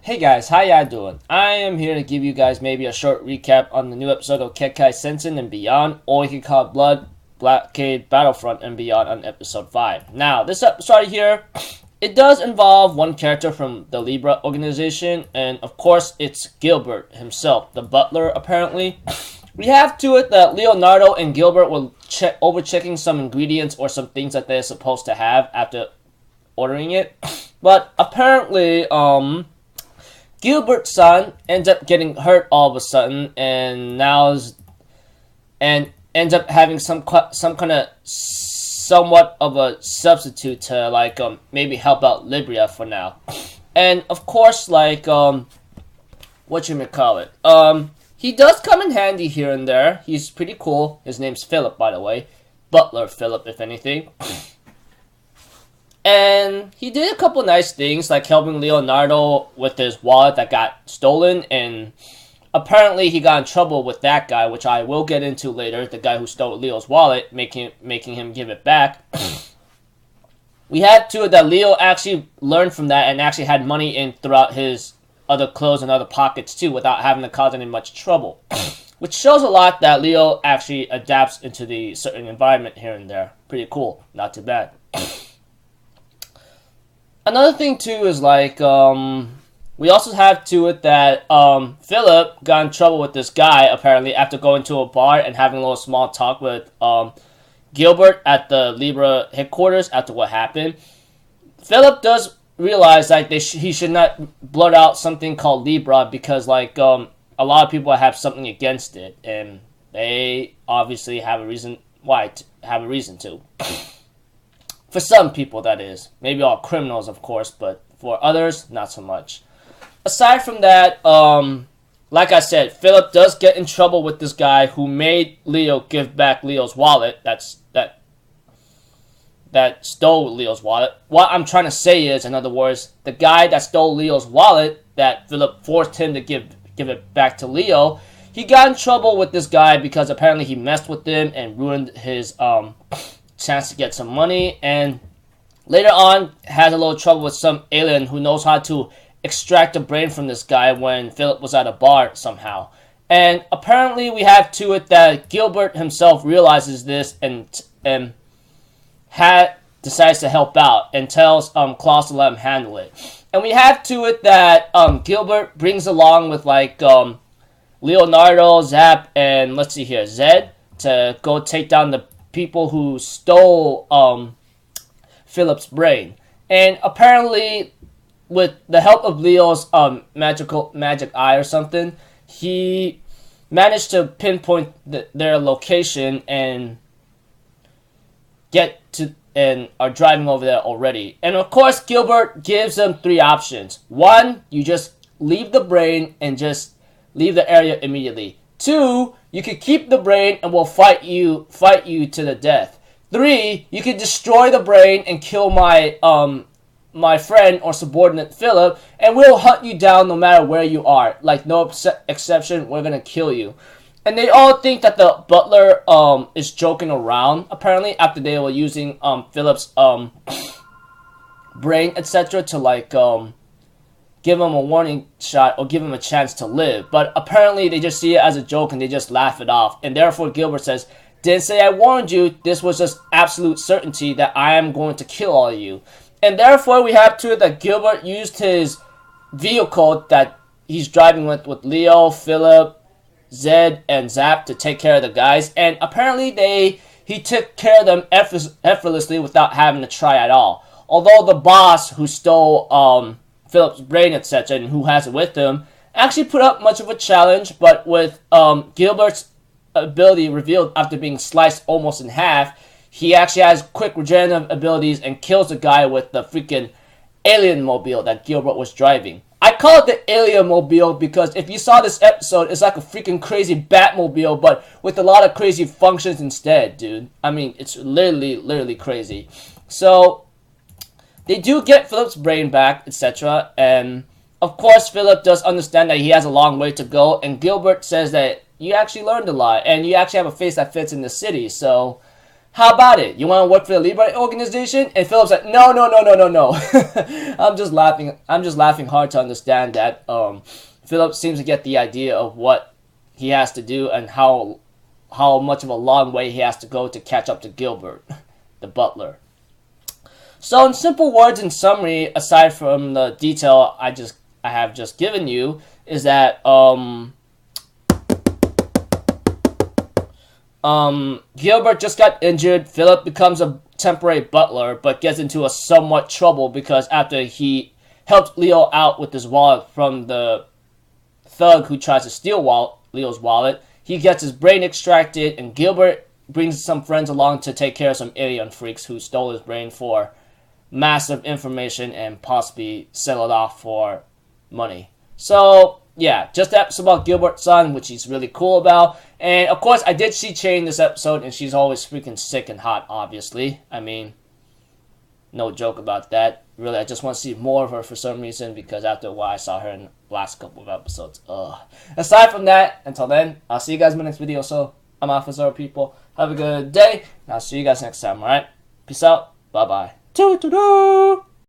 Hey guys, how y'all doing? I am here to give you guys maybe a short recap on the new episode of Kekkai Sensen and Beyond, or you can call it Blood, Blockade, Battlefront, and Beyond on episode 5. Now, this episode here, it does involve one character from the Libra organization, and of course, it's Gilbert himself, the butler, apparently. We have to it that Leonardo and Gilbert were over-checking some ingredients or some things that they're supposed to have after ordering it. But apparently, Gilbert's son ends up getting hurt all of a sudden, and ends up having some kind of somewhat of a substitute to maybe help out Libya for now. And of course, he does come in handy here and there. He's pretty cool. His name's Philip, by the way, Butler Philip, if anything. And he did a couple nice things, like helping Leonardo with his wallet that got stolen, and apparently he got in trouble with that guy, which I will get into later, the guy who stole Leo's wallet, making him give it back. We had to that Leo actually learned from that and actually had money in throughout his other clothes and other pockets too, without having to cause any much trouble. Which shows a lot that Leo actually adapts into the certain environment here and there. Pretty cool. Not too bad. Another thing too is we also have to it that Philip got in trouble with this guy apparently after going to a bar and having a little small talk with Gilbert at the Libra headquarters after what happened. Philip does realize he should not blurt out something called Libra because a lot of people have something against it, and they obviously have a reason to. For some people, that is. Maybe all criminals, of course, but for others, not so much. Aside from that, like I said, Philip does get in trouble with this guy who made Leo give back Leo's wallet. That stole Leo's wallet. What I'm trying to say is, in other words, the guy that stole Leo's wallet, that Philip forced him to give it back to Leo, he got in trouble with this guy because apparently he messed with him and ruined his chance to get some money, and later on has a little trouble with some alien who knows how to extract the brain from this guy when Philip was at a bar somehow. And apparently we have to it that Gilbert himself realizes this and decides to help out and tells Klaus to let him handle it. And we have to it that Gilbert brings along with Leonardo, Zap, and let's see here, Zed, to go take down the people who stole Philip's brain. And apparently, with the help of Leo's magic eye or something, he managed to pinpoint their location and are driving over there already. And of course, Gilbert gives them 3 options. 1, you just leave the brain and just leave the area immediately. 2, you can keep the brain and we'll fight you to the death. 3, you can destroy the brain and kill my friend or subordinate Philip, and we'll hunt you down no matter where you are. No exception, we're gonna kill you. And they all think that the butler is joking around, apparently, after they were using Philip's brain, etc. to give him a warning shot or give him a chance to live. But apparently they just see it as a joke and they just laugh it off. And therefore Gilbert says, "Didn't say I warned you. This was just absolute certainty that I am going to kill all of you." And therefore we have to it that Gilbert used his vehicle that he's driving with Leo, Philip, Zed, and Zap to take care of the guys. And apparently he took care of them effortlessly without having to try at all. Although the boss who stole Philip's brain, etc., and who has it with him, actually put up much of a challenge, but with Gilbert's ability revealed after being sliced almost in half, he actually has quick regenerative abilities and kills the guy with the freaking alien mobile that Gilbert was driving. I call it the alien mobile because if you saw this episode, it's like a freaking crazy Batmobile, but with a lot of crazy functions instead, dude. I mean, it's literally crazy. So they do get Philip's brain back, etc. And of course, Philip does understand that he has a long way to go. And Gilbert says that you actually learned a lot. And you actually have a face that fits in the city. So How about it? You want to work for the Libre organization? And Philip's like, no. I'm just laughing hard to understand that Philip seems to get the idea of what he has to do and how much of a long way he has to go to catch up to Gilbert, the butler. So in simple words, in summary, aside from the detail I have just given you, is that Gilbert just got injured. Philip becomes a temporary butler, but gets into a somewhat trouble because after he helped Leo out with his wallet from the thug who tries to steal Leo's wallet, he gets his brain extracted, and Gilbert brings some friends along to take care of some alien freaks who stole his brain for massive information and possibly sell it off for money. So yeah, just that episode about Gilbert's son, which he's really cool about. And of course, I did see Chain this episode, and she's always freaking sick and hot, obviously. I mean, no joke about that. Really, I just want to see more of her for some reason, because after a while I saw her in the last couple of episodes. Aside from that, until then, I'll see you guys in my next video. So, I'm Officer People. Have a good day, and I'll see you guys next time, alright? Peace out. Bye-bye. Doo-doo-doo!